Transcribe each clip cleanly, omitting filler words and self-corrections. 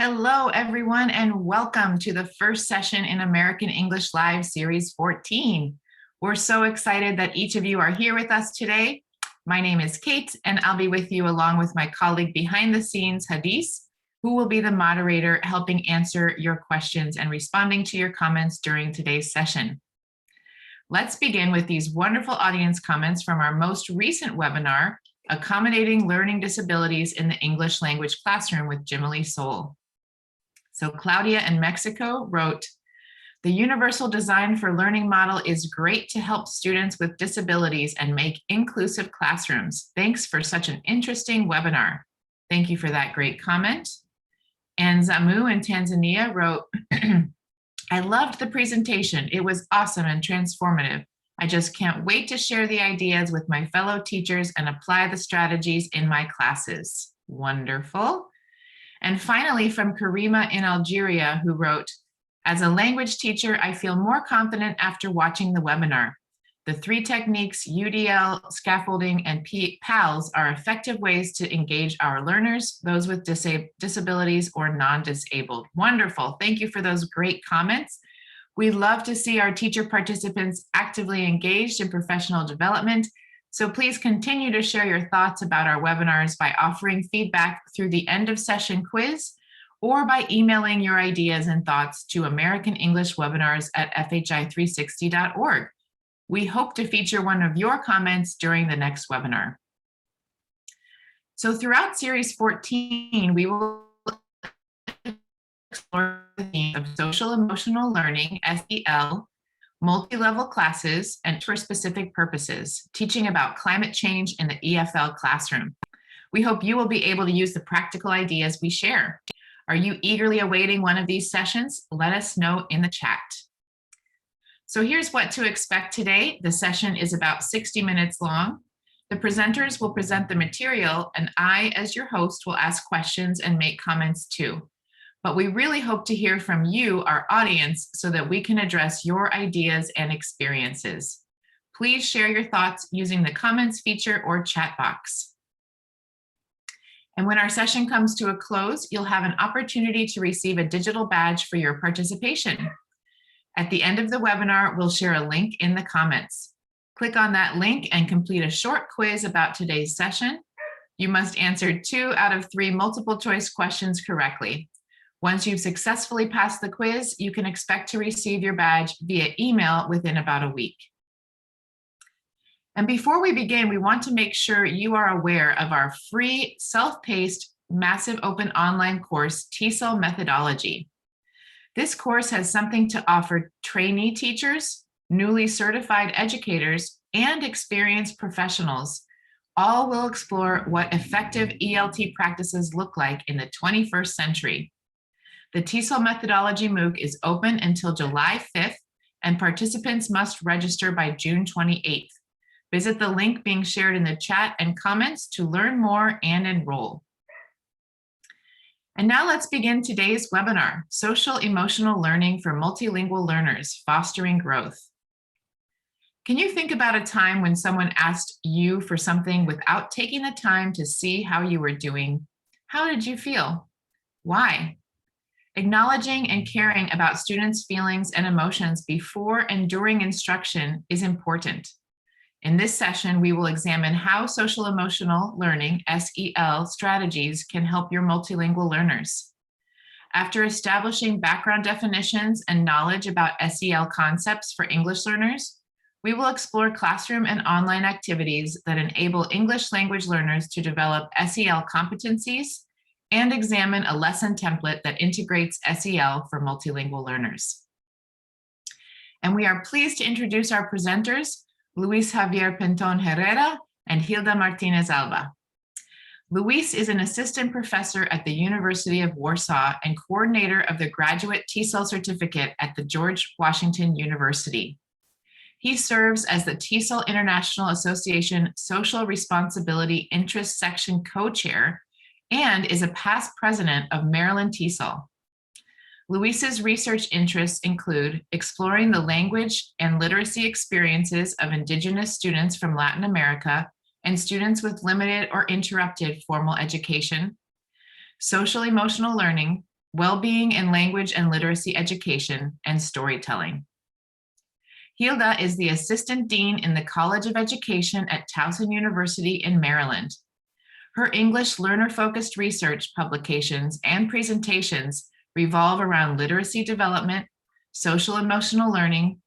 Hello, everyone, and welcome to the first session in American English Live Series 14. We're so excited that each of you are here with us today. My name is Kate, and I'll be with you along with my colleague behind the scenes, Hadis, who will be the moderator helping answer your questions and responding to your comments during today's session. Let's begin with these wonderful audience comments from our most recent webinar, Accommodating Learning Disabilities in the English Language Classroom with Jimmy Soul. So Claudia in Mexico wrote, "The universal design for learning model is great to help students with disabilities and make inclusive classrooms. Thanks for such an interesting webinar." Thank you for that great comment. And Zamu in Tanzania wrote, "I loved the presentation. It was awesome and transformative. I just can't wait to share the ideas with my fellow teachers and apply the strategies in my classes." Wonderful. And finally, from Karima in Algeria, who wrote, "As a language teacher, I feel more confident after watching the webinar. The 3 techniques, UDL, scaffolding, and PALS, are effective ways to engage our learners, those with disabilities or non-disabled." Wonderful. Thank you for those great comments. We love to see our teacher participants actively engaged in professional development. So please continue to share your thoughts about our webinars by offering feedback through the end of session quiz or by emailing your ideas and thoughts to americanenglishwebinars@fhi360.org. We hope to feature one of your comments during the next webinar. So throughout Series 14, we will explore the theme of social emotional learning, SEL, multi-level classes, and for specific purposes, teaching about climate change in the EFL classroom. We hope you will be able to use the practical ideas we share. Are you eagerly awaiting one of these sessions? Let us know in the chat. So here's what to expect today. The session is about 60 minutes long. The presenters will present the material, and I, as your host, will ask questions and make comments too. But we really hope to hear from you, our audience, so that we can address your ideas and experiences. Please share your thoughts using the comments feature or chat box. And when our session comes to a close, you'll have an opportunity to receive a digital badge for your participation. At the end of the webinar, we'll share a link in the comments. Click on that link and complete a short quiz about today's session. You must answer 2 out of 3 multiple choice questions correctly. Once you've successfully passed the quiz, you can expect to receive your badge via email within about a week. And before we begin, we want to make sure you are aware of our free, self-paced, massive open online course, TESOL Methodology. This course has something to offer trainee teachers, newly certified educators, and experienced professionals. All will explore what effective ELT practices look like in the 21st century. The TESOL Methodology MOOC is open until July 5th, and participants must register by June 28th. Visit the link being shared in the chat and comments to learn more and enroll. And now let's begin today's webinar, Social Emotional Learning for Multilingual Learners, Fostering Growth. Can you think about a time when someone asked you for something without taking the time to see how you were doing? How did you feel? Why? Acknowledging and caring about students' feelings and emotions before and during instruction is important. In this session, we will examine how social emotional learning, SEL, strategies can help your multilingual learners. After establishing background definitions and knowledge about SEL concepts for English learners, we will explore classroom and online activities that enable English language learners to develop SEL competencies and examine a lesson template that integrates SEL for multilingual learners. And we are pleased to introduce our presenters, Luis Javier Penton Herrera and Hilda Martinez Alba. Luis is an assistant professor at the University of Warsaw and coordinator of the graduate TESOL certificate at the George Washington University. He serves as the TESOL International Association Social Responsibility Interest Section co-chair and is a past president of Maryland TESOL. Luis's research interests include exploring the language and literacy experiences of Indigenous students from Latin America and students with limited or interrupted formal education, social emotional learning, well-being in language and literacy education, and storytelling. Hilda is the Assistant Dean in the College of Education at Towson University in Maryland. Her English learner-focused research publications and presentations revolve around literacy development, social emotional learning,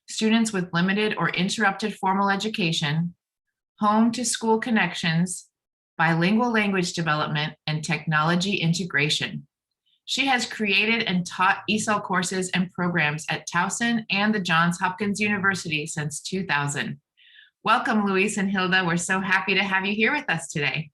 students with limited or interrupted formal education, home to school connections, bilingual language development, and technology integration. She has created and taught ESOL courses and programs at Towson and the Johns Hopkins University since 2000. Welcome, Luis and Hilda. We're so happy to have you here with us today.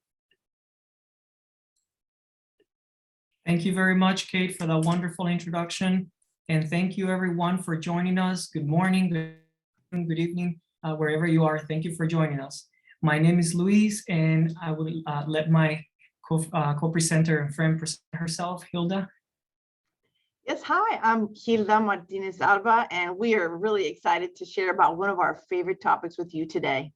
Thank you very much, Kate, for that wonderful introduction. And thank you everyone for joining us. Good morning, good evening, wherever you are. Thank you for joining us. My name is Luis, and I will let my co-presenter and friend present herself, Hilda. Yes, hi, I'm Hilda Martinez Alba, and we are really excited to share about one of our favorite topics with you today.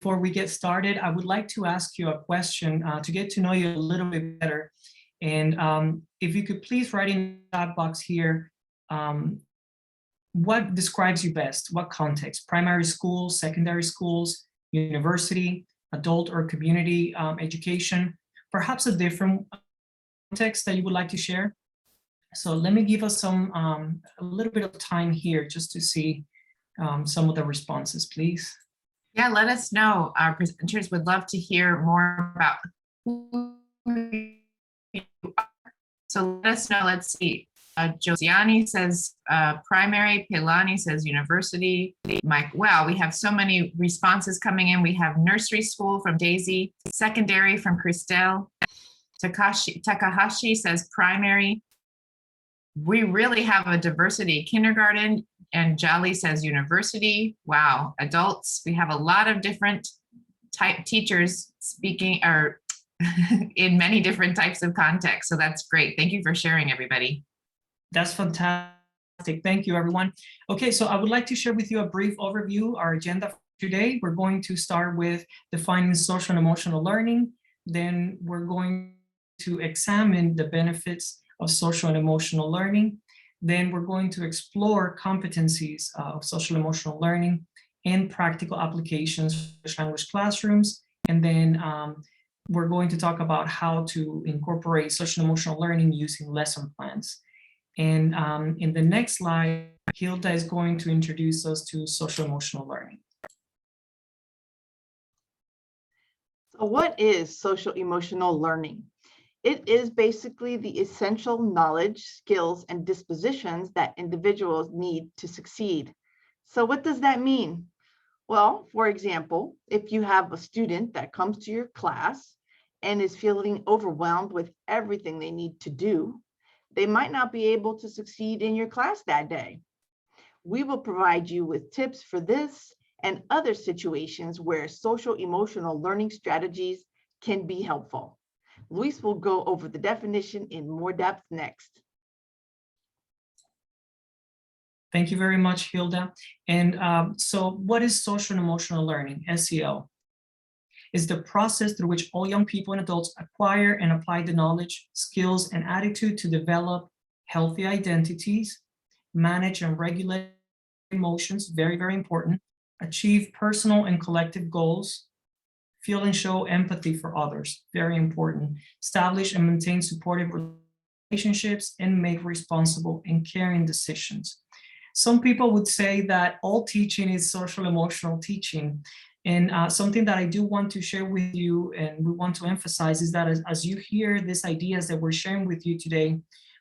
Before we get started, I would like to ask you a question to get to know you a little bit better. And if you could please write in the chat box here, what describes you best? What context? Primary schools, secondary schools, university, adult or community education, perhaps a different context that you would like to share? So let me give us some a little bit of time here just to see some of the responses, please. Yeah, let us know. Our presenters would love to hear more about who you are. So let us know. Let's see. Josiani says primary, Pelani says university. Mike, wow, we have so many responses coming in. We have nursery school from Daisy, secondary from Christelle. Takahashi says primary. We really have a diversity. Kindergarten, and Jolly says university. Wow, adults, we have a lot of different type teachers speaking or in many different types of contexts. So that's great. Thank you for sharing, everybody. That's fantastic. Thank you, everyone. Okay, so I would like to share with you a brief overview, our agenda for today. We're going to start with defining social and emotional learning. Then we're going to examine the benefits of social and emotional learning. Then we're going to explore competencies of social and emotional learning and practical applications for language classrooms. And then we're going to talk about how to incorporate social and emotional learning using lesson plans. And in the next slide, Hilda is going to introduce us to social emotional learning. So what is social emotional learning? It is basically the essential knowledge, skills, and dispositions that individuals need to succeed. So what does that mean? Well, for example, if you have a student that comes to your class and is feeling overwhelmed with everything they need to do, they might not be able to succeed in your class that day. We will provide you with tips for this and other situations where social emotional learning strategies can be helpful. Luis will go over the definition in more depth next. Thank you very much, Hilda. And so what is social and emotional learning, SEL? Is the process through which all young people and adults acquire and apply the knowledge, skills, and attitude to develop healthy identities, manage and regulate emotions, very, very important, achieve personal and collective goals, feel and show empathy for others, very important, establish and maintain supportive relationships, and make responsible and caring decisions. Some people would say that all teaching is social emotional teaching. And something that I do want to share with you and we want to emphasize is that as you hear these ideas that we're sharing with you today,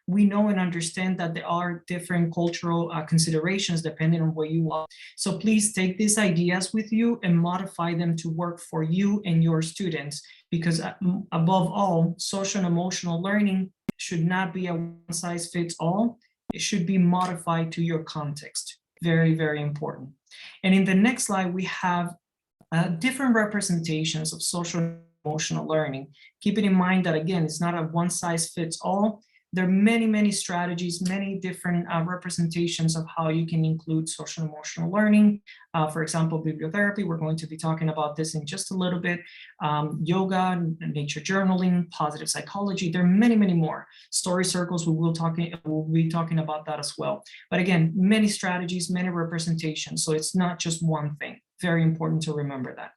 we know and understand that there are different cultural considerations depending on where you are. So please take these ideas with you and modify them to work for you and your students, because above all, social and emotional learning should not be a one-size-fits-all. It should be modified to your context. Very, very important. And in the next slide, we have different representations of social and emotional learning. Keeping in mind that, again, it's not a one-size-fits-all. There are many, many strategies, many different representations of how you can include social emotional learning. For example, bibliotherapy, we're going to be talking about this in just a little bit. Yoga, nature journaling, positive psychology, there are many, many more. Story circles, we'll be talking about that as well. But again, many strategies, many representations. So it's not just one thing. Very important to remember that.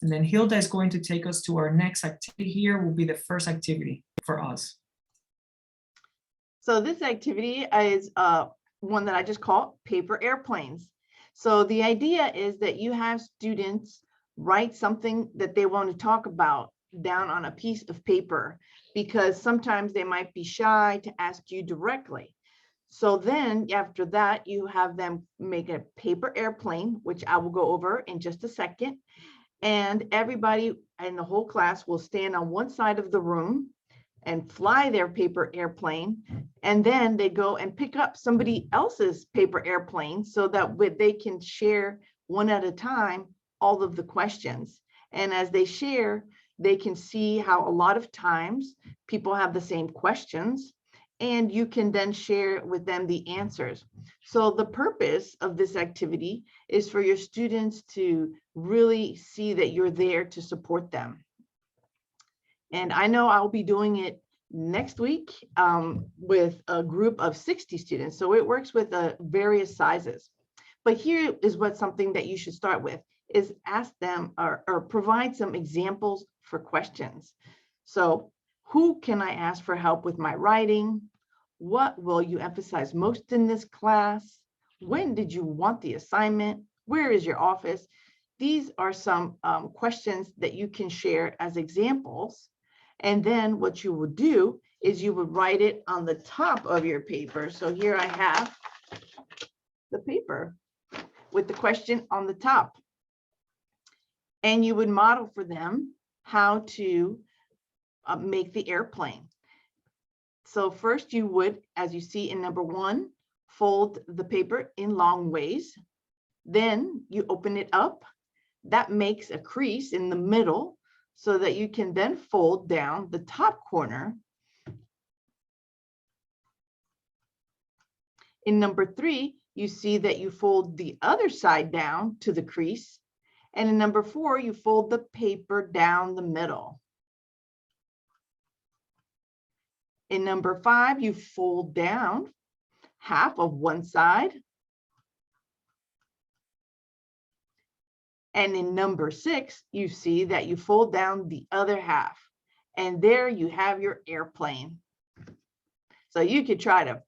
And then Hilda is going to take us to our next activity here, will be the first activity for us. So this activity is one that I just call paper airplanes. So the idea is that you have students write something that they want to talk about down on a piece of paper, because sometimes they might be shy to ask you directly. So then after that, you have them make a paper airplane, which I will go over in just a second. And everybody in the whole class will stand on one side of the room and fly their paper airplane, and then they go and pick up somebody else's paper airplane so that they can share one at a time all of the questions. And as they share, they can see how a lot of times people have the same questions, and you can then share with them the answers. So the purpose of this activity is for your students to really see that you're there to support them. And I know I'll be doing it next week with a group of 60 students. So it works with various sizes. But here is something that you should start with, is ask them or provide some examples for questions. So who can I ask for help with my writing? What will you emphasize most in this class? When did you want the assignment? Where is your office? These are some questions that you can share as examples. And then what you would do is you would write it on the top of your paper. So here I have the paper with the question on the top. And you would model for them how to make the airplane. So first you would, as you see in number 1, fold the paper in long ways. Then you open it up. That makes a crease in the middle, so that you can then fold down the top corner. In number 3, you see that you fold the other side down to the crease. And in number 4, you fold the paper down the middle. In number 5, you fold down half of one side. And in number 6, you see that you fold down the other half. And there you have your airplane. So you could try to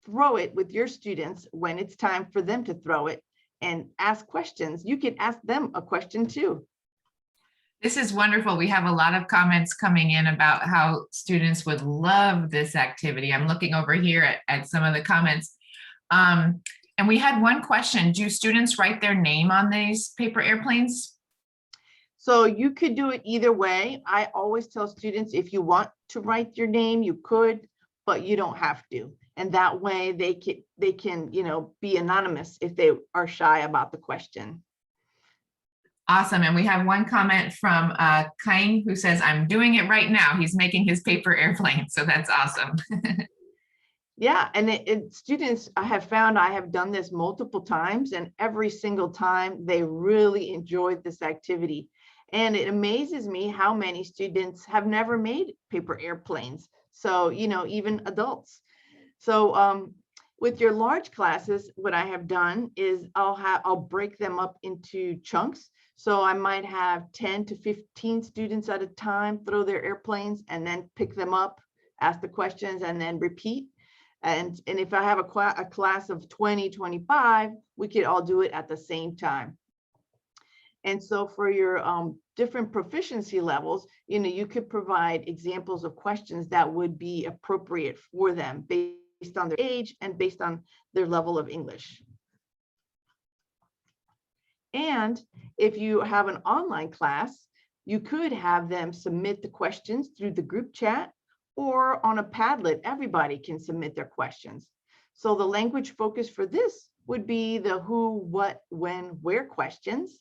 throw it with your students when it's time for them to throw it and ask questions. You could ask them a question too. This is wonderful. We have a lot of comments coming in about how students would love this activity. I'm looking over here at some of the comments. And we had one question. Do students write their name on these paper airplanes? So you could do it either way. I always tell students, if you want to write your name, you could, but you don't have to. And that way they can, be anonymous if they are shy about the question. Awesome. And we have one comment from Kain, who says, I'm doing it right now. He's making his paper airplane. So that's awesome. Yeah, and students, I have found I have done this multiple times, and every single time they really enjoyed this activity. And it amazes me how many students have never made paper airplanes. So, even adults. So with your large classes, what I have done is I'll break them up into chunks. So I might have 10 to 15 students at a time throw their airplanes and then pick them up, ask the questions, and then repeat. And if I have a class of 20, 25, we could all do it at the same time. And so for your different proficiency levels, you could provide examples of questions that would be appropriate for them based on their age and based on their level of English. And if you have an online class, you could have them submit the questions through the group chat, or on a Padlet, everybody can submit their questions. So the language focus for this would be the who, what, when, where questions.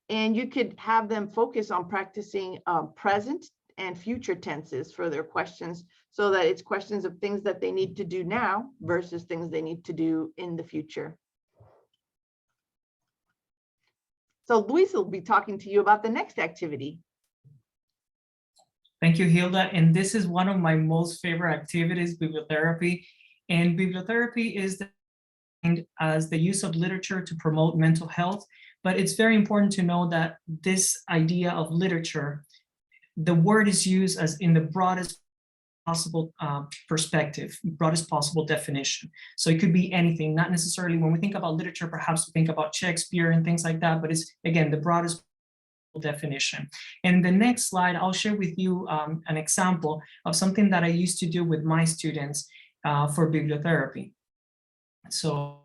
And you could have them focus on practicing present and future tenses for their questions, so that it's questions of things that they need to do now versus things they need to do in the future. So Luis will be talking to you about the next activity. Thank you, Hilda. And this is one of my most favorite activities, bibliotherapy. And bibliotherapy is defined as the use of literature to promote mental health. But it's very important to know that this idea of literature, the word is used as in the broadest possible perspective, broadest possible definition. So it could be anything, not necessarily when we think about literature, perhaps we think about Shakespeare and things like that, but it's, again, the broadest definition. And in the next slide, I'll share with you an example of something that I used to do with my students for bibliotherapy. So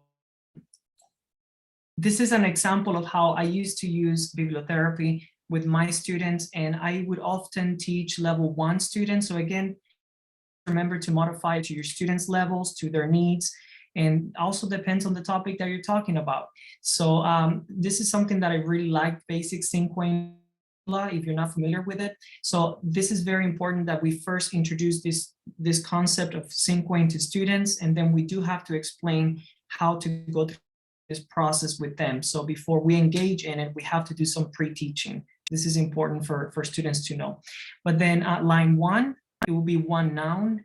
this is an example of how I used to use bibliotherapy with my students, and I would often teach level 1 students. So again, remember to modify to your students' levels, to their needs, and also depends on the topic that you're talking about. So this is something that I really like, basic Cinquain, if you're not familiar with it. So this is very important that we first introduce this concept of Cinquain to students, and then we do have to explain how to go through this process with them. So before we engage in it, we have to do some pre-teaching. This is important for students to know. But then line 1, it will be 1 noun,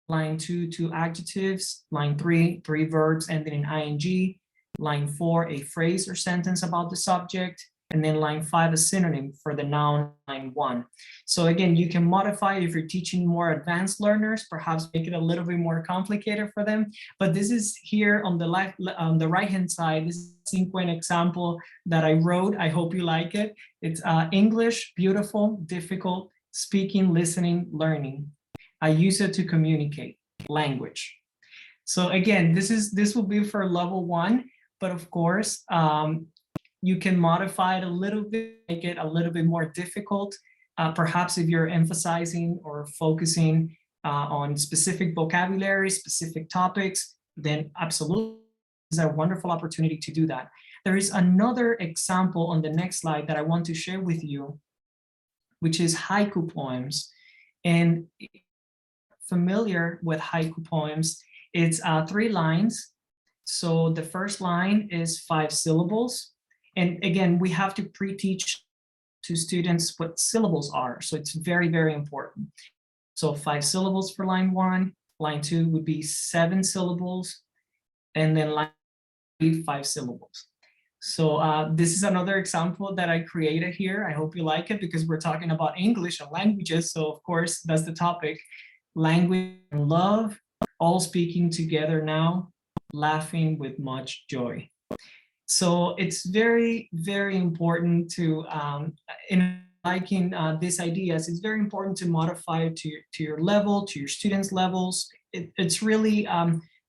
line 2, 2 adjectives, line 3, 3 verbs ending in ing, line 4, a phrase or sentence about the subject, and then line 5, a synonym for the noun, line 1. So again, you can modify if you're teaching more advanced learners, perhaps make it a little bit more complicated for them. But this is here on the left, on the right-hand side, this is a Cinquain example that I wrote. I hope you like it. It's English, beautiful, difficult, speaking, listening, learning. I use it to communicate, language. So again, this will be for level 1, but of course, you can modify it a little bit, make it a little bit more difficult. Perhaps if you're emphasizing or focusing on specific vocabulary, specific topics, then absolutely is a wonderful opportunity to do that. There is another example on the next slide that I want to share with you, which is haiku poems. And familiar with haiku poems, it's 3 lines. So the first line is 5 syllables. And again, we have to pre-teach to students what syllables are. So it's very, very important. So 5 syllables for line 1, line 2 would be 7 syllables, and then line 3, 5 syllables. So this is another example that I created here. I hope you like it because we're talking about English and languages. So of course, that's the topic. Language and love, all speaking together now, laughing with much joy. So it's very, very important to, in liking these ideas, it's very important to modify it to your level, to your students' levels. It's really,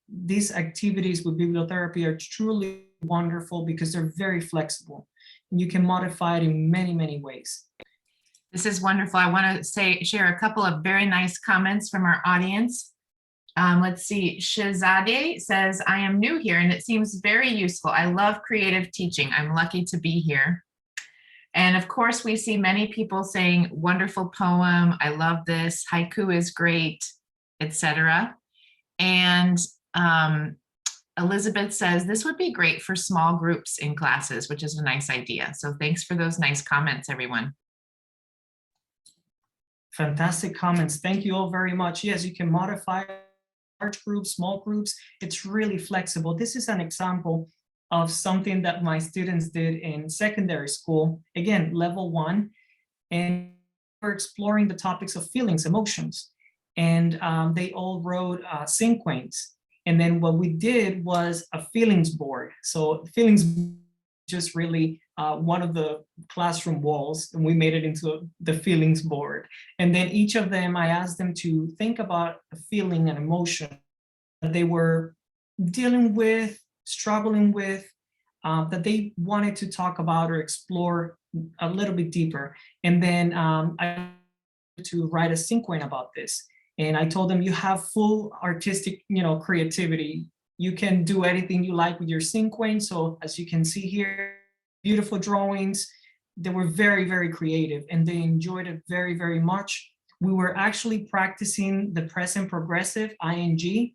these activities with bibliotherapy are truly wonderful because they're very flexible. And you can modify it in many, many ways. This is wonderful. I want to share a couple of very nice comments from our audience. Let's see, Shazade says, I am new here and it seems very useful. I love creative teaching. I'm lucky to be here. And of course, we see many people saying, wonderful poem. I love this. Haiku is great, etc. And Elizabeth says, this would be great for small groups in classes, which is a nice idea. So thanks for those nice comments, everyone. Fantastic comments. Thank you all very much. Yes, you can modify large groups, small groups. It's really flexible. This is an example of something that my students did in secondary school. Again, level 1, and we're exploring the topics of feelings, emotions, and they all wrote Cinquains. And then what we did was a feelings board. So feelings just really one of the classroom walls, and we made it into the feelings board. And then each of them, I asked them to think about a feeling and emotion that they were dealing with, struggling with, that they wanted to talk about or explore a little bit deeper. And then I to write a Cinquain about this. And I told them, you have full artistic, creativity. You can do anything you like with your Cinquain. So as you can see here, beautiful drawings. They were very, very creative and they enjoyed it very, very much. we were actually practicing the present progressive ing.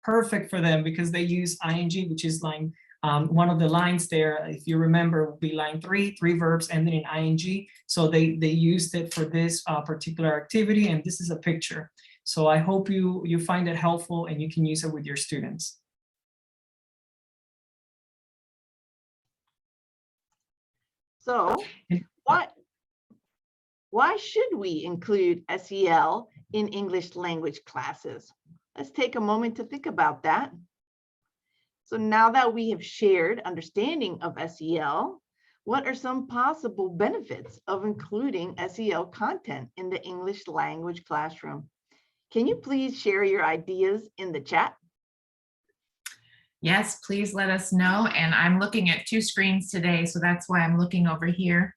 Perfect for them because they use ing, which is line one of the lines there, if you remember, would be line 3 verbs ending in ing. So they used it for this particular activity, and this is a picture. So I hope you find it helpful and you can use it with your students. So why should we include SEL in English language classes? Let's take a moment to think about that. So now that we have shared understanding of SEL, what are some possible benefits of including SEL content in the English language classroom? Can you please share your ideas in the chat? Yes, please let us know. And I'm looking at 2 screens today, so that's why I'm looking over here.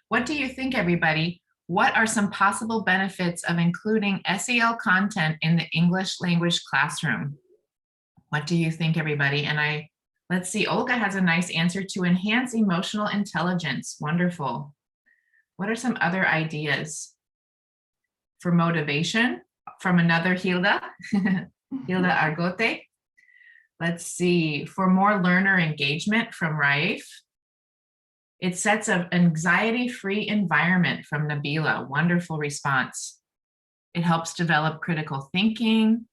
What do you think, everybody? What are some possible benefits of including SEL content in the English language classroom? What do you think, everybody? And let's see, Olga has a nice answer: to enhance emotional intelligence. Wonderful. What are some other ideas? For motivation, from another Hilda, Hilda Argote. Let's see, for more learner engagement, from Raif. It sets an anxiety-free environment, from Nabila. Wonderful response. It helps develop critical thinking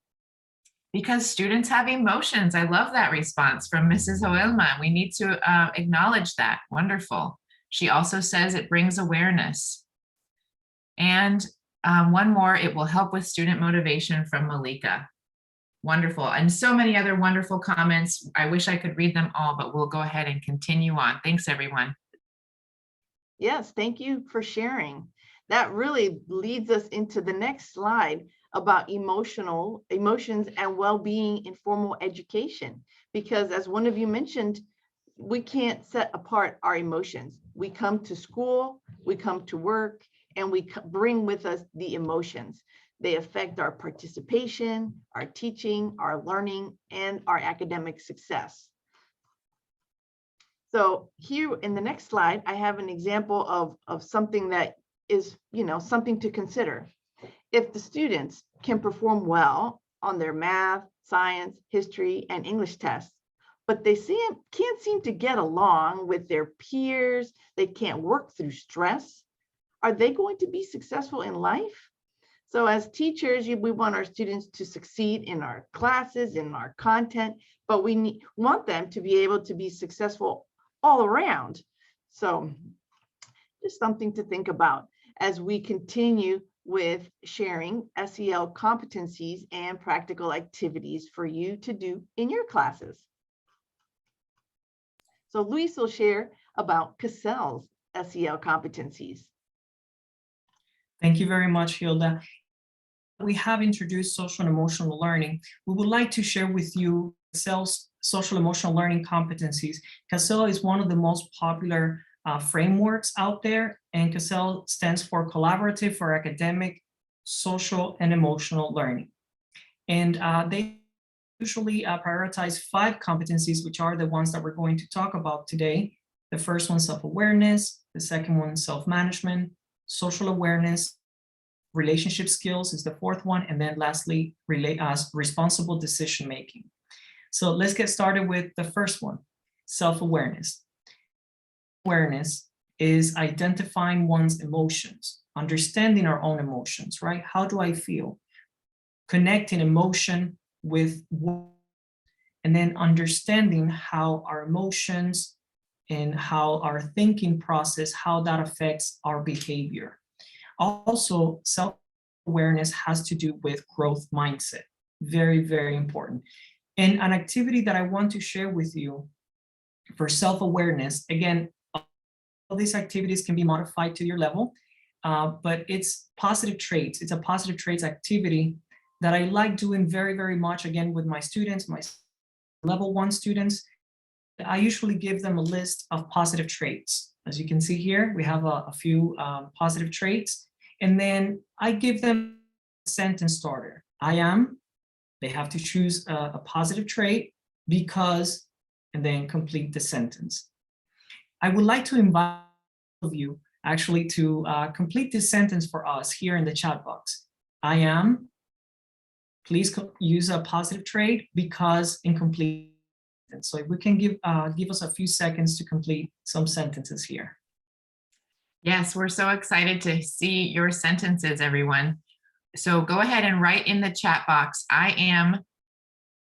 because students have emotions. I love that response from Mrs. Joelma. We need to acknowledge that. Wonderful. She also says it brings awareness. And one more, it will help with student motivation, from Malika. Wonderful. And so many other wonderful comments. I wish I could read them all, but we'll go ahead and continue on. Thanks, everyone. Yes, thank you for sharing. That really leads us into the next slide about emotions and well-being in formal education. Because as one of you mentioned, we can't set apart our emotions. We come to school, we come to work, and we bring with us the emotions. They affect our participation, our teaching, our learning, and our academic success. So here in the next slide, I have an example of something that is, something to consider. If the students can perform well on their math, science, history, and English tests, but they can't seem to get along with their peers, they can't work through stress, are they going to be successful in life? So as teachers, we want our students to succeed in our classes, in our content, but we want them to be able to be successful all around. So just something to think about as we continue with sharing SEL competencies and practical activities for you to do in your classes. So Luis will share about TESOL's SEL competencies. Thank you very much, Hilda. We have introduced social and emotional learning. We would like to share with you TESOL's social emotional learning competencies. TESOL is one of the most popular frameworks out there, and TESOL stands for Collaborative for Academic, Social, and Emotional Learning. And they usually prioritize 5 competencies, which are the ones that we're going to talk about today. The first one, self-awareness. The second one, self-management, social awareness. Relationship skills is the 4th one. And then lastly, responsible decision-making. So let's get started with the first one, self-awareness. Awareness is identifying one's emotions, understanding our own emotions, right? How do I feel? Connecting emotion with what, and then understanding how our emotions and how our thinking process, how that affects our behavior. Also, self-awareness has to do with growth mindset. Very, very important. And an activity that I want to share with you for self-awareness, again, all these activities can be modified to your level, but it's positive traits. It's a positive traits activity that I like doing very, very much, again, with my students, my level 1 students. I usually give them a list of positive traits. As you can see here, we have a few positive traits. And then I give them a sentence starter. I am, they have to choose a positive trait, because, and then complete the sentence. I would like to invite all of you actually to complete this sentence for us here in the chat box. I am, please use a positive trait because incomplete. And so if we can give us a few seconds to complete some sentences here. Yes, we're so excited to see your sentences, everyone. So go ahead and write in the chat box, I am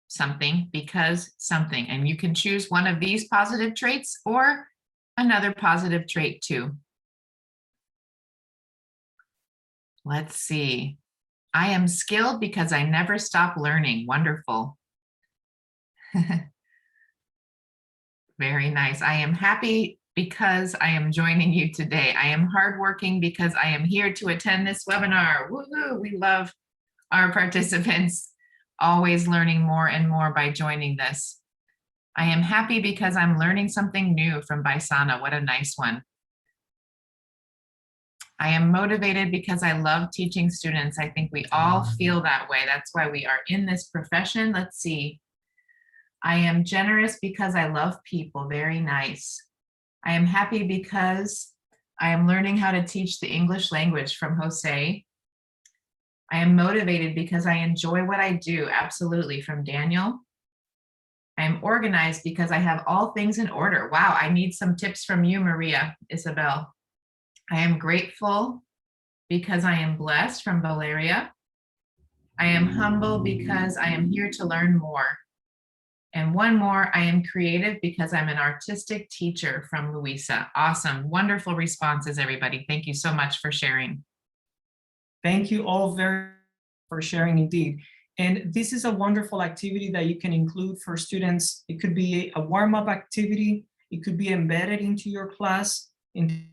something because something, and you can choose one of these positive traits or another positive trait too. Let's see. I am skilled because I never stop learning. Wonderful. Very nice. I am happy because I am joining you today. I am hardworking because I am here to attend this webinar. Woohoo! We love our participants always learning more and more by joining this. I am happy because I'm learning something new from Baisana. What a nice one. I am motivated because I love teaching students. I think we all feel that way. That's why we are in this profession. Let's see. I am generous because I love people. Very nice. I am happy because I am learning how to teach the English language from Jose. I am motivated because I enjoy what I do. Absolutely, from Daniel. I am organized because I have all things in order. Wow, I need some tips from you, Maria Isabel. I am grateful because I am blessed, from Valeria. I am humble because I am here to learn more. And one more, I am creative because I'm an artistic teacher, from Luisa. Awesome, wonderful responses, everybody. Thank you so much for sharing. Thank you all very much for sharing indeed. And this is a wonderful activity that you can include for students. It could be a warm-up activity. It could be embedded into your class, in the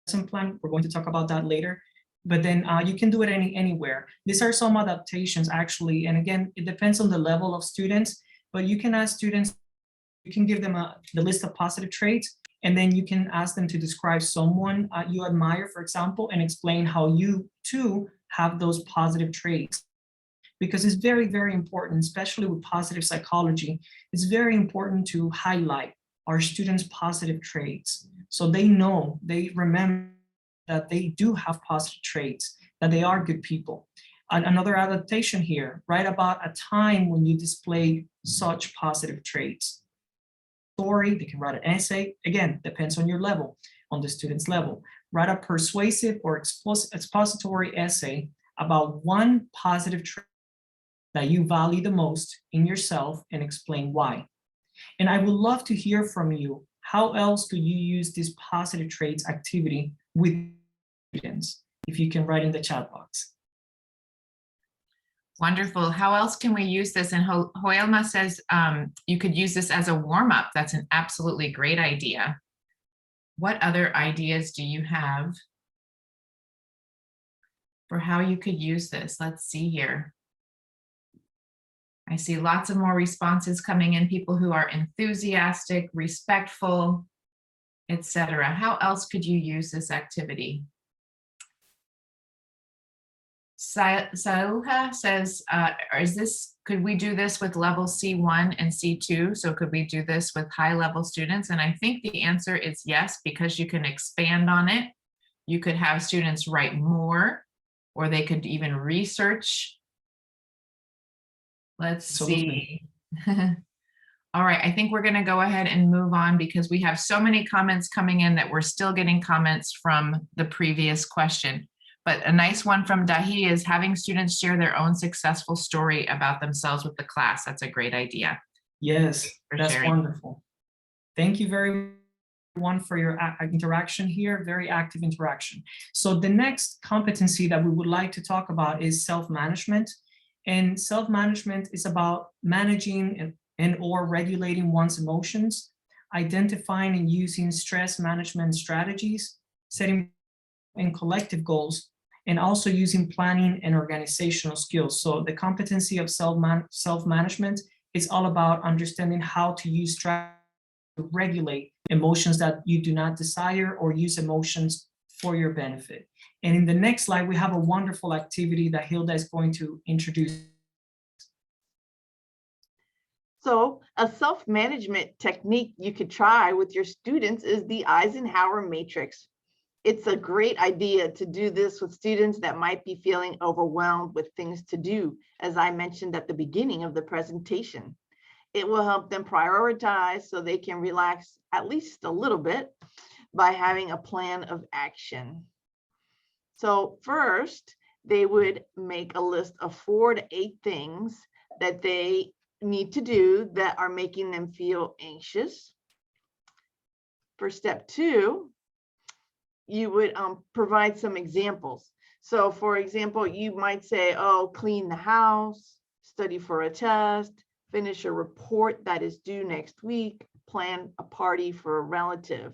lesson plan. We're going to talk about that later. But then you can do it anywhere. These are some adaptations, actually. And again, it depends on the level of students. But you can ask students, you can give them the list of positive traits, and then you can ask them to describe someone you admire, for example, and explain how you too have those positive traits. Because it's very, very important, especially with positive psychology, it's very important to highlight our students' positive traits. So they know, they remember that they do have positive traits, that they are good people. Another adaptation here, write about a time when you displayed such positive traits. Story, they can write an essay, again, depends on your level, on the student's level. Write a persuasive or expository essay about one positive trait that you value the most in yourself and explain why. And I would love to hear from you, how else could you use this positive traits activity with students? If you can write in the chat box. Wonderful. How else can we use this? And Joelma says you could use this as a warm-up. That's an absolutely great idea. What other ideas do you have for how you could use this? Let's see here. I see lots of more responses coming in, people who are enthusiastic, respectful, etc. How else could you use this activity? Sauha says, could we do this with level C1 and C2? So could we do this with high level students? And I think the answer is yes, because you can expand on it. You could have students write more, or they could even research. Let's see. All right, I think we're going to go ahead and move on because we have so many comments coming in that we're still getting comments from the previous question. But a nice one from Dahi is having students share their own successful story about themselves with the class. That's a great idea. Yes, that's sharing. wonderful. Thank you very much for your interaction here, very active interaction. So the next competency that we would like to talk about is self-management. And self-management is about managing and or regulating one's emotions, identifying and using stress management strategies, setting and collective goals, and also using planning and organizational skills. So the competency of self-management is all about understanding how to use strategies to regulate emotions that you do not desire or use emotions for your benefit. And in the next slide, we have a wonderful activity that Hilda is going to introduce. So a self-management technique you could try with your students is the Eisenhower matrix. it's a great idea to do this with students that might be feeling overwhelmed with things to do, as I mentioned at the beginning of the presentation. It will help them prioritize so they can relax at least a little bit by having a plan of action. So first, they would make a list of 4 to 8 things that they need to do that are making them feel anxious. For step 2, you would provide some examples. So for example, you might say, oh, clean the house, study for a test, finish a report that is due next week, plan a party for a relative.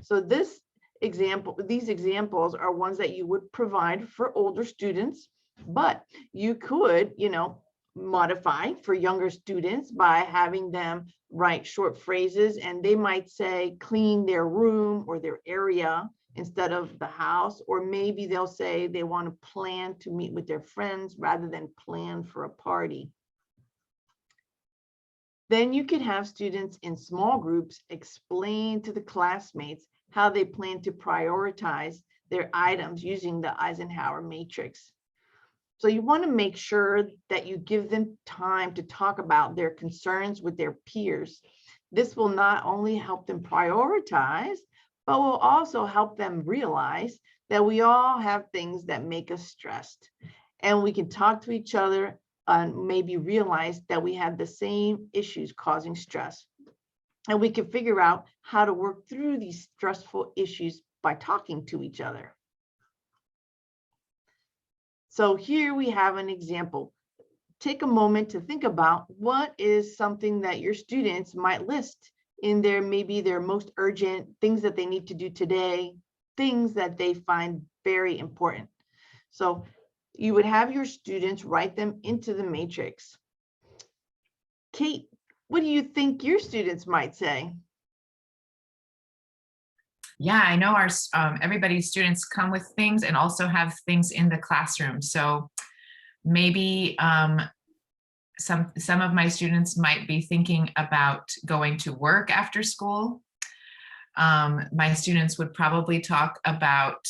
So these examples are ones that you would provide for older students, but you could, modify for younger students by having them write short phrases, and they might say clean their room or their area instead of the house, or maybe they'll say they want to plan to meet with their friends rather than plan for a party. Then you could have students in small groups explain to the classmates how they plan to prioritize their items using the Eisenhower matrix. So you want to make sure that you give them time to talk about their concerns with their peers. This will not only help them prioritize, but will also help them realize that we all have things that make us stressed. And we can talk to each other and maybe realize that we have the same issues causing stress. And we can figure out how to work through these stressful issues by talking to each other. So here we have an example. Take a moment to think about what is something that your students might list in maybe their most urgent things that they need to do today, things that they find very important. So you would have your students write them into the matrix. Kate, what do you think your students might say? Yeah, I know our everybody's students come with things and also have things in the classroom. So maybe some of my students might be thinking about going to work after school. My students would probably talk about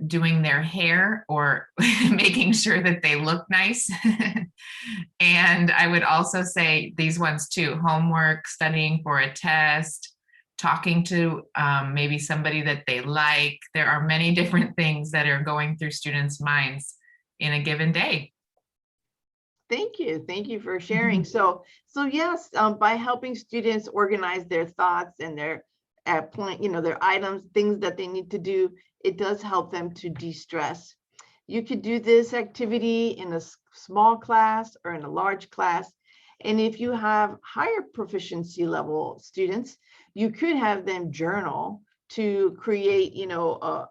doing their hair or making sure that they look nice. And I would also say these ones too: homework, studying for a test, talking to maybe somebody that they like. There are many different things that are going through students' minds in a given day. Thank you. Thank you for sharing. So yes, by helping students organize their thoughts and their their items, things that they need to do, it does help them to de-stress. You could do this activity in a small class or in a large class. And if you have higher proficiency level students, you could have them journal to create,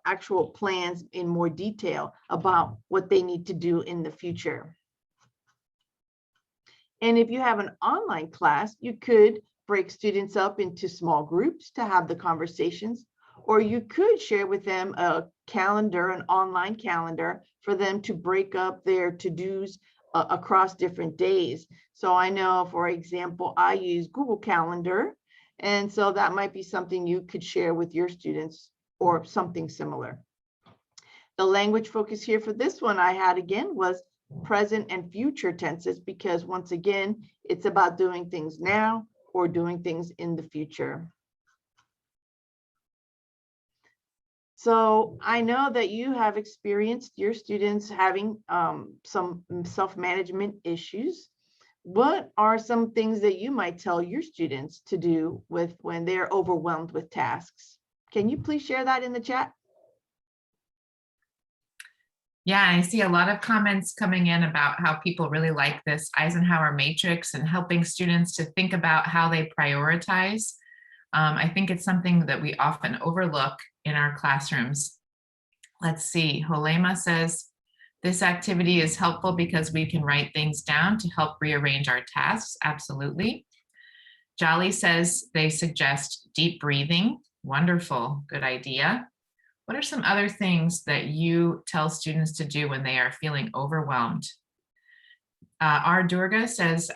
actual plans in more detail about what they need to do in the future. And if you have an online class, you could break students up into small groups to have the conversations, or you could share with them a calendar, an online calendar, for them to break up their to-dos across different days. So I know, for example, I use Google Calendar, and so that might be something you could share with your students or something similar. The language focus here for this one I had again was present and future tenses, because once again, it's about doing things now or doing things in the future. So I know that you have experienced your students having some self-management issues. What are some things that you might tell your students to do when they're overwhelmed with tasks? Can you please share that in the chat? Yeah, I see a lot of comments coming in about how people really like this Eisenhower matrix and helping students to think about how they prioritize. I think it's something that we often overlook in our classrooms. Let's see, Holema says, this activity is helpful because we can write things down to help rearrange our tasks. Absolutely. Jolly says they suggest deep breathing. Wonderful, good idea. What are some other things that you tell students to do when they are feeling overwhelmed? R. Durga says,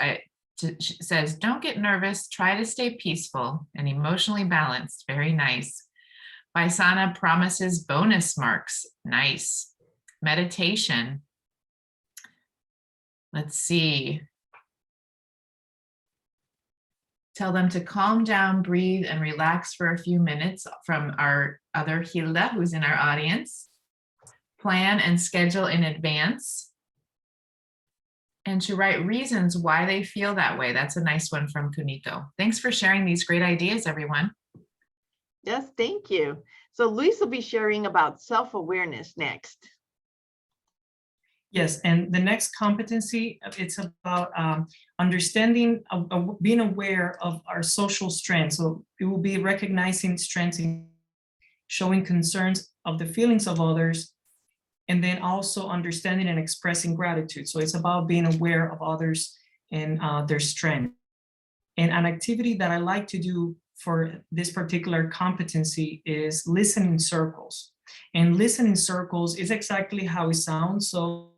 don't get nervous, try to stay peaceful and emotionally balanced. Very nice. Vaisana promises bonus marks. Nice. Meditation. Let's see. Tell them to calm down, breathe, and relax for a few minutes from our other Hilda, who's in our audience. Plan and schedule in advance. And to write reasons why they feel that way. That's a nice one from Kuniko. Thanks for sharing these great ideas, everyone. Yes, thank you. So Luis will be sharing about self-awareness next. Yes, and the next competency, it's about understanding, being aware of our social strengths. So it will be recognizing strengths, showing concerns of the feelings of others, and then also understanding and expressing gratitude. So it's about being aware of others and their strength. And an activity that I like to do for this particular competency is listen in circles. And listen in circles is exactly how it sounds. So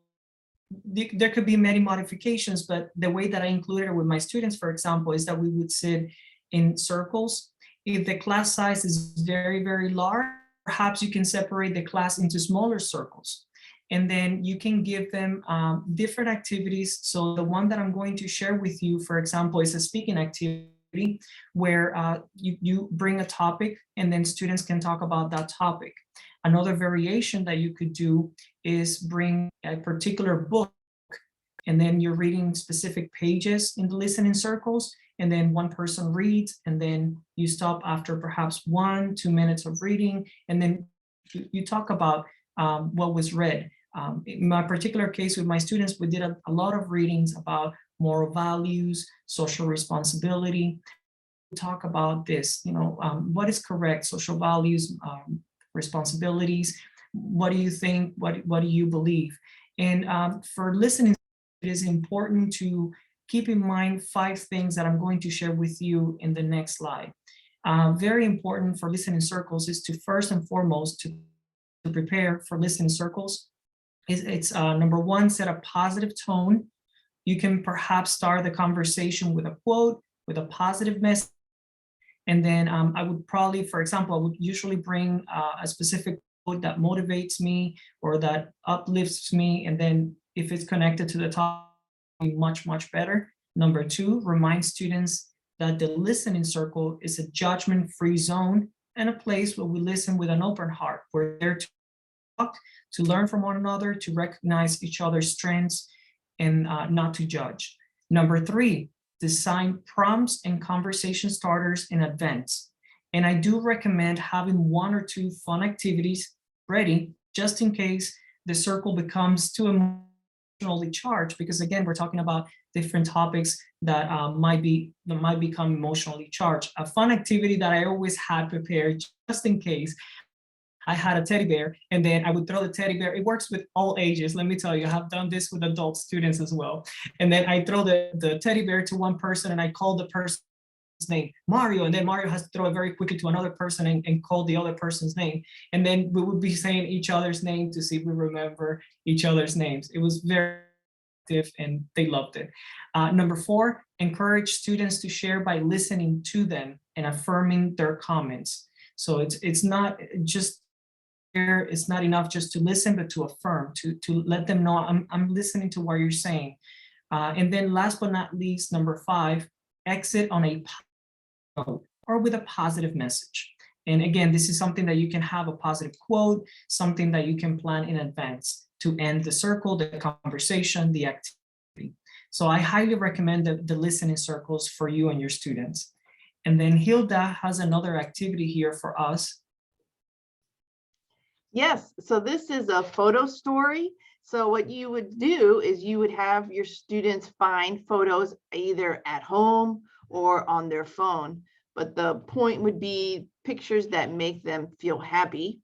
there could be many modifications, but the way that I included it with my students, for example, is that we would sit in circles. If the class size is very, very large, perhaps you can separate the class into smaller circles. And then you can give them different activities. So the one that I'm going to share with you, for example, is a speaking activity where you bring a topic and then students can talk about that topic. Another variation that you could do is bring a particular book, and then you're reading specific pages in the listening circles, and then one person reads, and then you stop after perhaps 1-2 minutes of reading, and then you talk about what was read. In my particular case with my students, we did a lot of readings about moral values, social responsibility. We talk about this, what is correct, social values, responsibilities. What do you think? What do you believe? And for listening, it is important to keep in mind 5 things that I'm going to share with you in the next slide. Very important for listening circles is to first and foremost to prepare for listening circles. It's number 1, set a positive tone. You can perhaps start the conversation with a quote, with a positive message. And then I would probably, for example, I would usually bring a specific quote that motivates me or that uplifts me. And then if it's connected to the topic, much, much better. Number 2, remind students that the listening circle is a judgment-free zone and a place where we listen with an open heart. We're there to talk, to learn from one another, to recognize each other's strengths, and not to judge. Number 3, design prompts and conversation starters in advance. And I do recommend having 1 or 2 fun activities ready just in case the circle becomes too emotionally charged, because again, we're talking about different topics that might become emotionally charged. A fun activity that I always had prepared just in case, I had a teddy bear, and then I would throw the teddy bear. It works with all ages. Let me tell you, I have done this with adult students as well. And then I throw the teddy bear to one person and I call the person's name Mario, and then Mario has to throw it very quickly to another person and call the other person's name. And then we would be saying each other's name to see if we remember each other's names. It was very active and they loved it. Number 4, encourage students to share by listening to them and affirming their comments. So it's not just it's not enough just to listen, but to affirm, to let them know I'm listening to what you're saying. And then last but not least, number 5, exit on a note or with a positive message. And again, this is something that you can have a positive quote, something that you can plan in advance to end the circle, the conversation, the activity. So I highly recommend the listening circles for you and your students. And then Hilda has another activity here for us. Yes, so this is a photo story. So what you would do is you would have your students find photos either at home or on their phone. But the point would be pictures that make them feel happy.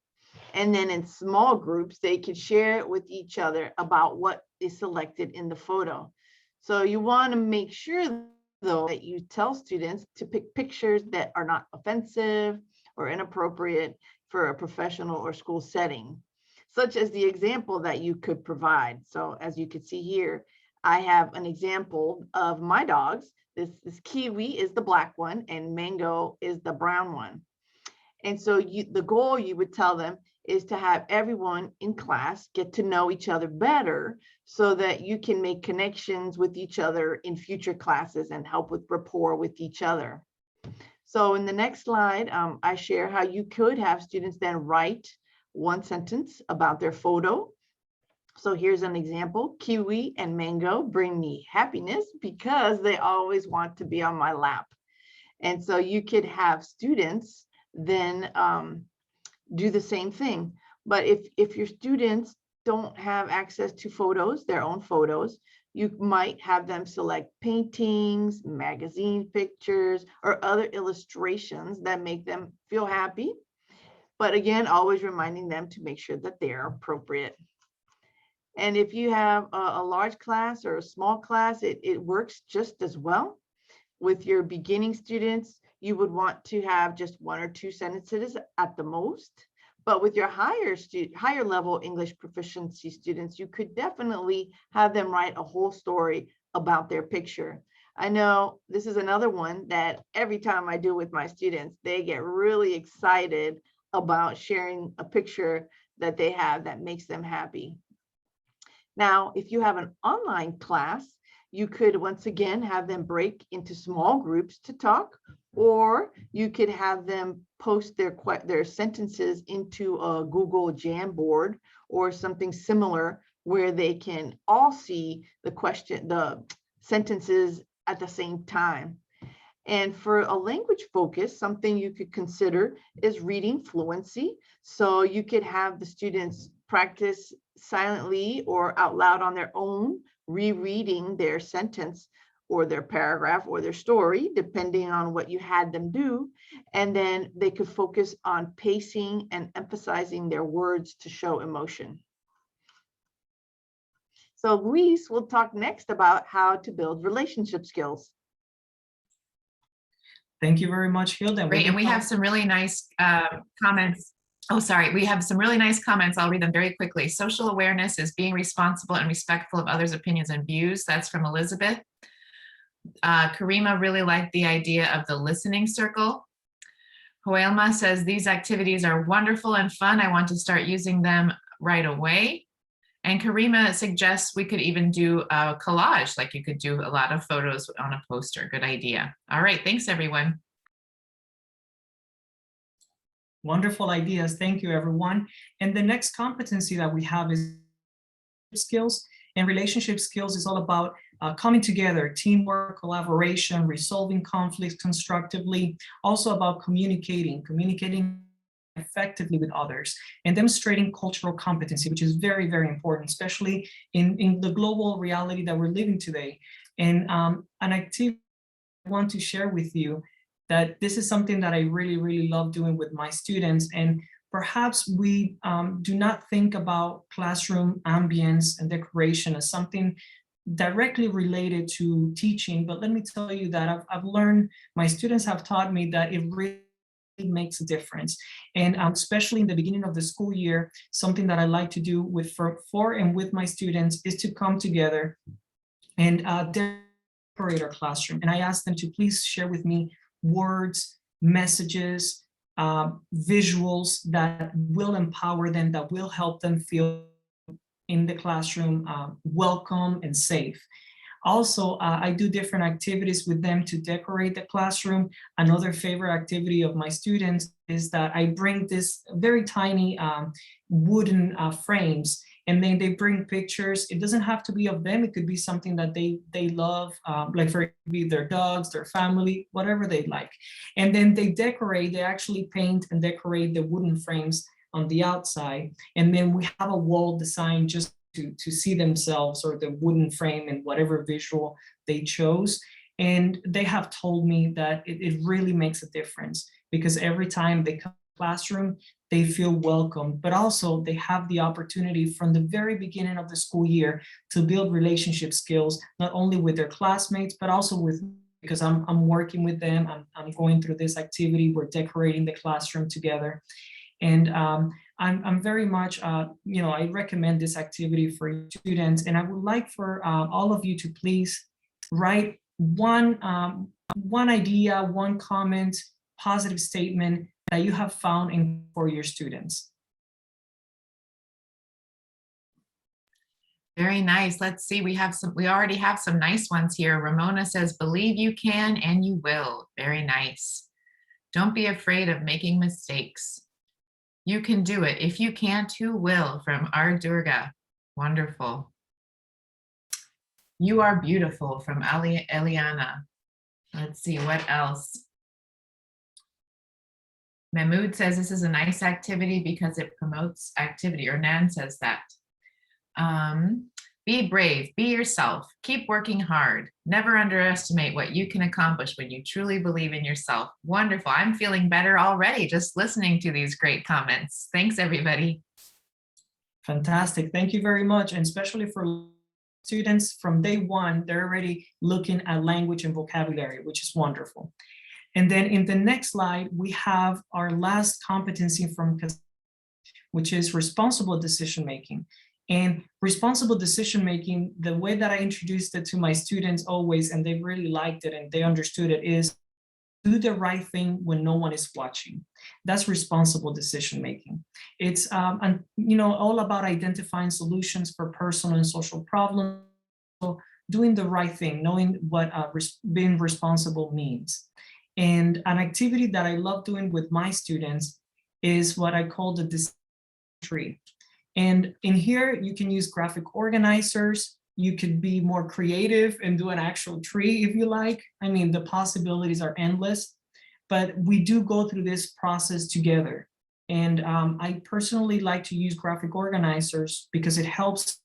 And then in small groups, they could share it with each other about what is selected in the photo. So you want to make sure, though, that you tell students to pick pictures that are not offensive or inappropriate for a professional or school setting, such as the example that you could provide. So as you can see here, I have an example of my dogs. This Kiwi is the black one and Mango is the brown one. And so the goal, you would tell them, is to have everyone in class get to know each other better so that you can make connections with each other in future classes and help with rapport with each other. So in the next slide, I share how you could have students then write one sentence about their photo. So here's an example: kiwi and mango bring me happiness because they always want to be on my lap. And so you could have students then do the same thing. But if your students don't have access to photos, their own photos, you might have them select paintings, magazine pictures, or other illustrations that make them feel happy. But again, always reminding them to make sure that they are appropriate. And if you have a large class or a small class, it works just as well. With your beginning students, you would want to have just 1 or 2 sentences at the most. But with your higher level English proficiency students, you could definitely have them write a whole story about their picture. I know this is another one that every time I do with my students, they get really excited about sharing a picture that they have that makes them happy. Now, if you have an online class, you could once again have them break into small groups to talk, or you could have them post their sentences into a Google Jamboard or something similar where they can all see the sentences at the same time. And for a language focus, something you could consider is reading fluency. So you could have the students practice silently or out loud on their own, rereading their sentence or their paragraph or their story, depending on what you had them do. And then they could focus on pacing and emphasizing their words to show emotion. So Luis will talk next about how to build relationship skills. Thank you very much, Hilda. Great, and we have some really nice comments. Oh, sorry, we have some really nice comments. I'll read them very quickly. Social awareness is being responsible and respectful of others' opinions and views. That's from Elizabeth. Karima really liked the idea of the listening circle. Joelma says, these activities are wonderful and fun. I want to start using them right away. And Karima suggests we could even do a collage, like you could do a lot of photos on a poster. Good idea. All right, thanks everyone. Wonderful ideas. Thank you, everyone. And the next competency that we have is skills. And relationship skills is all about coming together, teamwork, collaboration, resolving conflicts constructively, also about communicating effectively with others, and demonstrating cultural competency, which is very, very important, especially in the global reality that we're living today. And an activity I want to share with you that this is something that I really, really love doing with my students. And perhaps we do not think about classroom ambience and decoration as something directly related to teaching, but let me tell you that I've learned, my students have taught me that it really makes a difference. And especially in the beginning of the school year, something that I like to do for and with my students is to come together and decorate our classroom. And I ask them to please share with me words, messages, visuals that will empower them, that will help them feel in the classroom welcome and safe. Also, I do different activities with them to decorate the classroom. Another favorite activity of my students is that I bring this very tiny wooden frames, and then they bring pictures. It doesn't have to be of them. It could be something that they love, like for their dogs, their family, whatever they like. And then they decorate, they actually paint and decorate the wooden frames on the outside. And then we have a wall design just to see themselves or the wooden frame and whatever visual they chose. And they have told me that it really makes a difference, because every time they come to the classroom, they feel welcome, but also they have the opportunity from the very beginning of the school year to build relationship skills, not only with their classmates, but also with me, because I'm working with them. I'm going through this activity. We're decorating the classroom together. And I'm very much, I recommend this activity for students. And I would like for all of you to please write one idea, one comment, positive statement that you have found for your students? Very nice. Let's see. We already have some nice ones here. Ramona says, believe you can and you will. Very nice. Don't be afraid of making mistakes. You can do it. If you can't, who will? From R. Durga. Wonderful. You are beautiful from Eliana. Let's see what else. Mahmoud says this is a nice activity because it promotes activity, or Nan says that. Be brave, be yourself, keep working hard. Never underestimate what you can accomplish when you truly believe in yourself. Wonderful. I'm feeling better already just listening to these great comments. Thanks, everybody. Fantastic. Thank you very much. And especially for students from day one, they're already looking at language and vocabulary, which is wonderful. And then in the next slide, we have our last competency from TESOL, which is responsible decision-making. And responsible decision-making, the way that I introduced it to my students always, and they really liked it and they understood it, is do the right thing when no one is watching. That's responsible decision-making. It's all about identifying solutions for personal and social problems. So doing the right thing, knowing what being responsible means. And an activity that I love doing with my students is what I call the decision tree. And in here, you can use graphic organizers. You could be more creative and do an actual tree if you like. I mean, the possibilities are endless, but we do go through this process together. And I personally like to use graphic organizers because it helps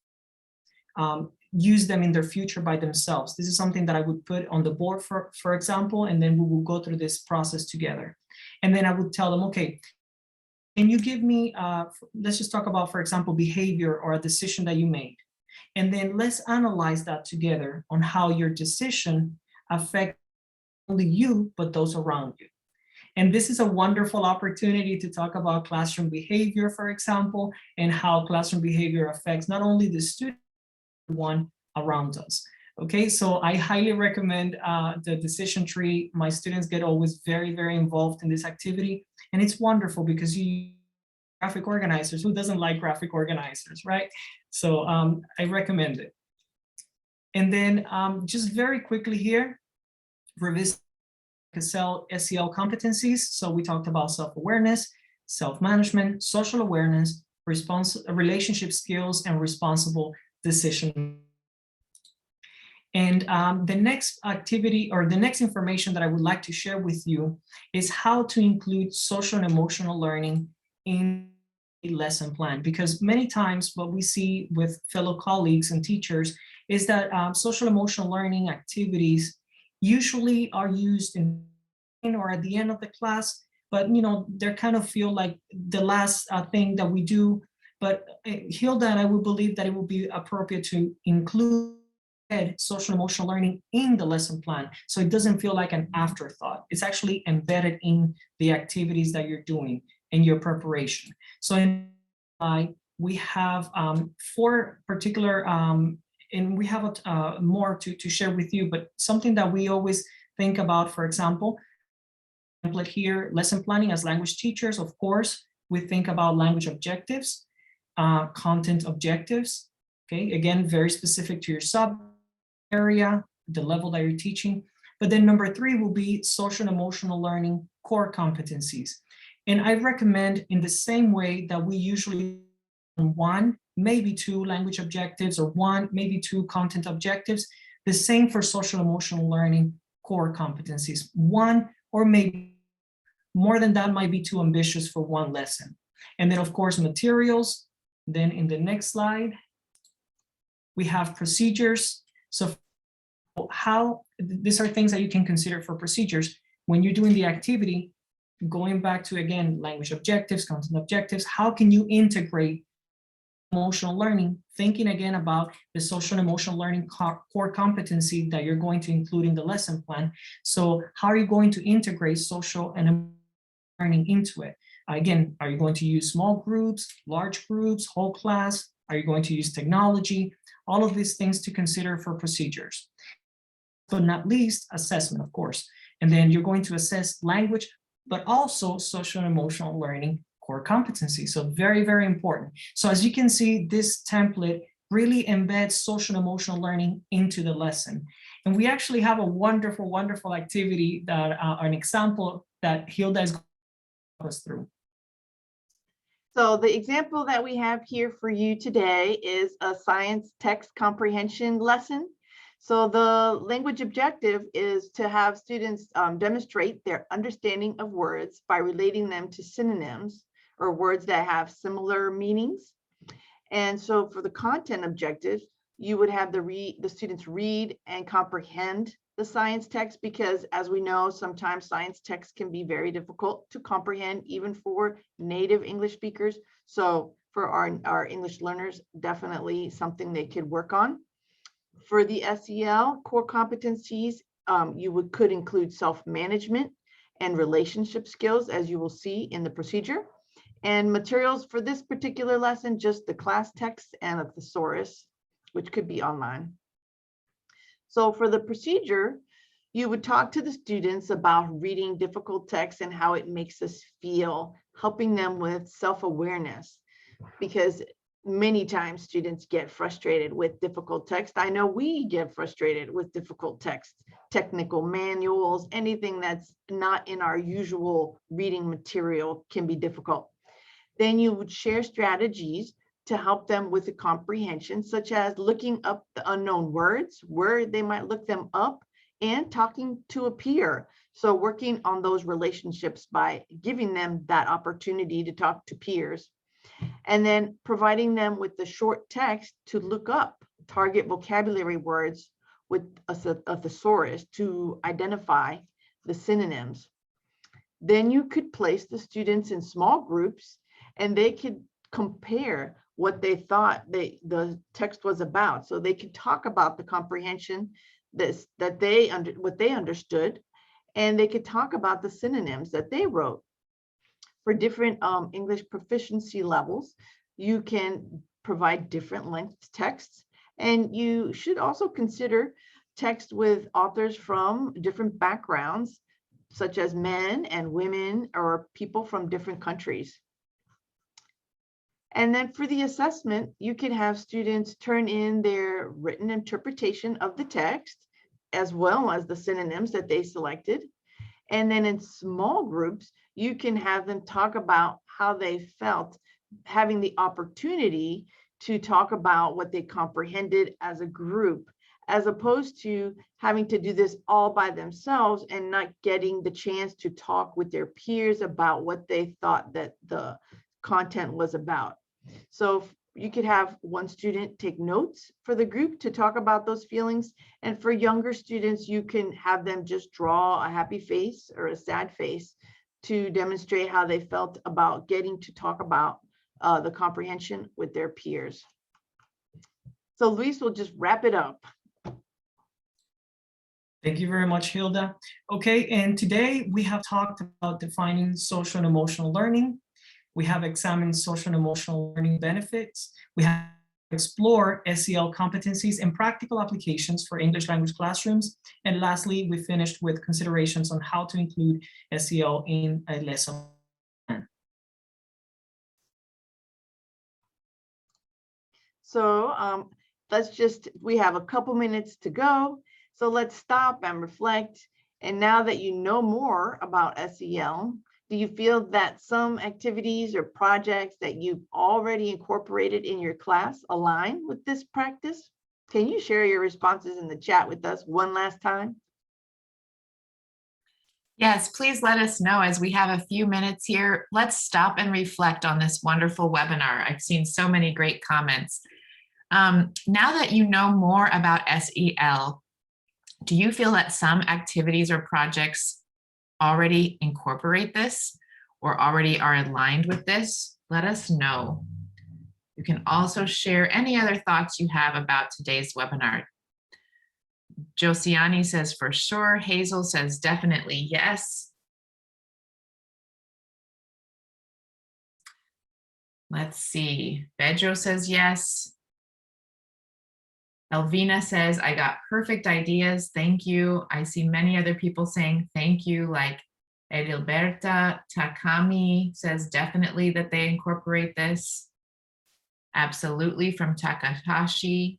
use them in their future by themselves. This is something that I would put on the board, for example, and then we will go through this process together. And then I would tell them, okay, can you give me, let's just talk about, for example, behavior or a decision that you made. And then let's analyze that together on how your decision affects not only you, but those around you. And this is a wonderful opportunity to talk about classroom behavior, for example, and how classroom behavior affects not only the student, but one around us. Okay, so I highly recommend the decision tree. My students get always very, very involved in this activity. And it's wonderful because you graphic organizers. Who doesn't like graphic organizers, right? So I recommend it. And then just very quickly here, revisit SEL SEL competencies. So we talked about self-awareness, self-management, social awareness, relationship skills, and responsible decision. And the next activity or the next information that I would like to share with you is how to include social and emotional learning in a lesson plan. Because many times what we see with fellow colleagues and teachers is that social emotional learning activities usually are used in or at the end of the class, but they kind of feel like the last thing that we do. But Hilda and I would believe that it would be appropriate to include social emotional learning in the lesson plan, so it doesn't feel like an afterthought. It's actually embedded in the activities that you're doing in your preparation. So we have 4 particular, and we have more to share with you, but something that we always think about, for example, template here, lesson planning as language teachers, of course, we think about language objectives, content objectives, okay, again, very specific to your sub area, the level that you're teaching. But then number 3 will be social and emotional learning core competencies. And I recommend in the same way that we usually 1, maybe 2 language objectives or 1, maybe 2 content objectives, the same for social emotional learning core competencies. 1 or maybe more than that might be too ambitious for 1 lesson. And then of course, materials. Then in the next slide, we have procedures. So these are things that you can consider for procedures when you're doing the activity, going back to, again, language objectives, content objectives. How can you integrate emotional learning, thinking again about the social and emotional learning core competency that you're going to include in the lesson plan? So how are you going to integrate social and learning into it? Again, are you going to use small groups, large groups, whole class? Are you going to use technology? All of these things to consider for procedures. But not least, assessment, of course. And then you're going to assess language but also social and emotional learning core competencies. So very, very important. So as you can see, this template really embeds social and emotional learning into the lesson. And we actually have a wonderful, wonderful activity that an example that Hilda is going to walk us through. So the example that we have here for you today is a science text comprehension lesson. So the language objective is to have students demonstrate their understanding of words by relating them to synonyms or words that have similar meanings. And so for the content objective, you would have the students read and comprehend the science text, because as we know, sometimes science text can be very difficult to comprehend, even for native English speakers. So for our English learners, definitely something they could work on. For the SEL core competencies, you could include self-management and relationship skills, as you will see in the procedure. And materials for this particular lesson, just the class text and a thesaurus, which could be online. So for the procedure, you would talk to the students about reading difficult text and how it makes us feel, helping them with self-awareness, because many times students get frustrated with difficult text. I know we get frustrated with difficult text, technical manuals, anything that's not in our usual reading material can be difficult. Then you would share strategies to help them with the comprehension, such as looking up the unknown words, where they might look them up, and talking to a peer. So working on those relationships by giving them that opportunity to talk to peers. And then providing them with the short text to look up target vocabulary words with a thesaurus to identify the synonyms. Then you could place the students in small groups and they could compare what they thought the text was about. So they could talk about the comprehension what they understood, and they could talk about the synonyms that they wrote. For different English proficiency levels, you can provide different length texts, and you should also consider text with authors from different backgrounds, such as men and women or people from different countries. And then for the assessment, you can have students turn in their written interpretation of the text, as well as the synonyms that they selected. And then in small groups, you can have them talk about how they felt having the opportunity to talk about what they comprehended as a group, as opposed to having to do this all by themselves and not getting the chance to talk with their peers about what they thought that the content was about. So you could have one student take notes for the group to talk about those feelings. And for younger students, you can have them just draw a happy face or a sad face to demonstrate how they felt about getting to talk about the comprehension with their peers. So Luis will just wrap it up. Thank you very much, Hilda. Okay, and today we have talked about defining social and emotional learning. We have examined social and emotional learning benefits. We have explored SEL competencies and practical applications for English language classrooms. And lastly, we finished with considerations on how to include SEL in a lesson plan. So we have a couple minutes to go. So let's stop and reflect. And now that you know more about SEL, do you feel that some activities or projects that you've already incorporated in your class align with this practice? Can you share your responses in the chat with us one last time? Yes, please let us know as we have a few minutes here. Let's stop and reflect on this wonderful webinar. I've seen so many great comments. Now that you know more about SEL, do you feel that some activities or projects already incorporate this or already are aligned with this? Let us know. You can also share any other thoughts you have about today's webinar. Josiani says for sure. Hazel says definitely yes. Let's see. Bedro says yes. Elvina says, I got perfect ideas. Thank you. I see many other people saying thank you, like Edilberta Takami says definitely that they incorporate this. Absolutely from Takahashi.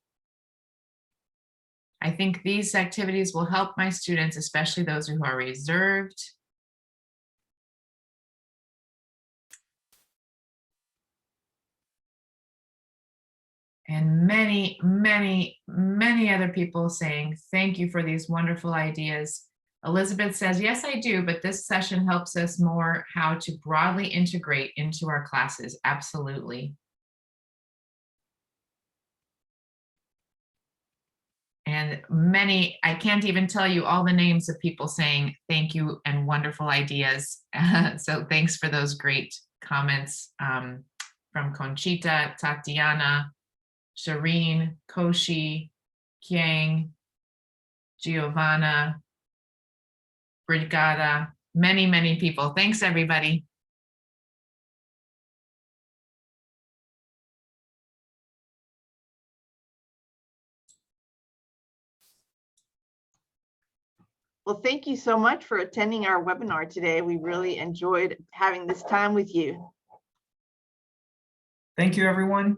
I think these activities will help my students, especially those who are reserved. And many, many, many other people saying, thank you for these wonderful ideas. Elizabeth says, yes, I do, but this session helps us more how to broadly integrate into our classes. Absolutely. And many, I can't even tell you all the names of people saying thank you and wonderful ideas. So thanks for those great comments from Conchita, Tatiana, Shireen, Koshi, Kiang, Giovanna, Brigada, many, many people. Thanks, everybody. Well, thank you so much for attending our webinar today. We really enjoyed having this time with you. Thank you, everyone.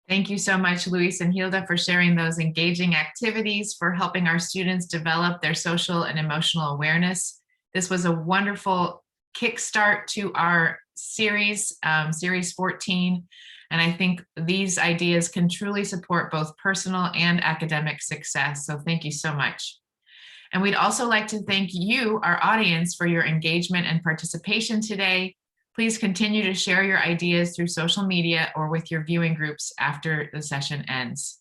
Thank you so much, Luis and Hilda, for sharing those engaging activities, for helping our students develop their social and emotional awareness. This was a wonderful kickstart to our series, Series 14. And I think these ideas can truly support both personal and academic success. So thank you so much. And we'd also like to thank you, our audience, for your engagement and participation today. Please continue to share your ideas through social media or with your viewing groups after the session ends.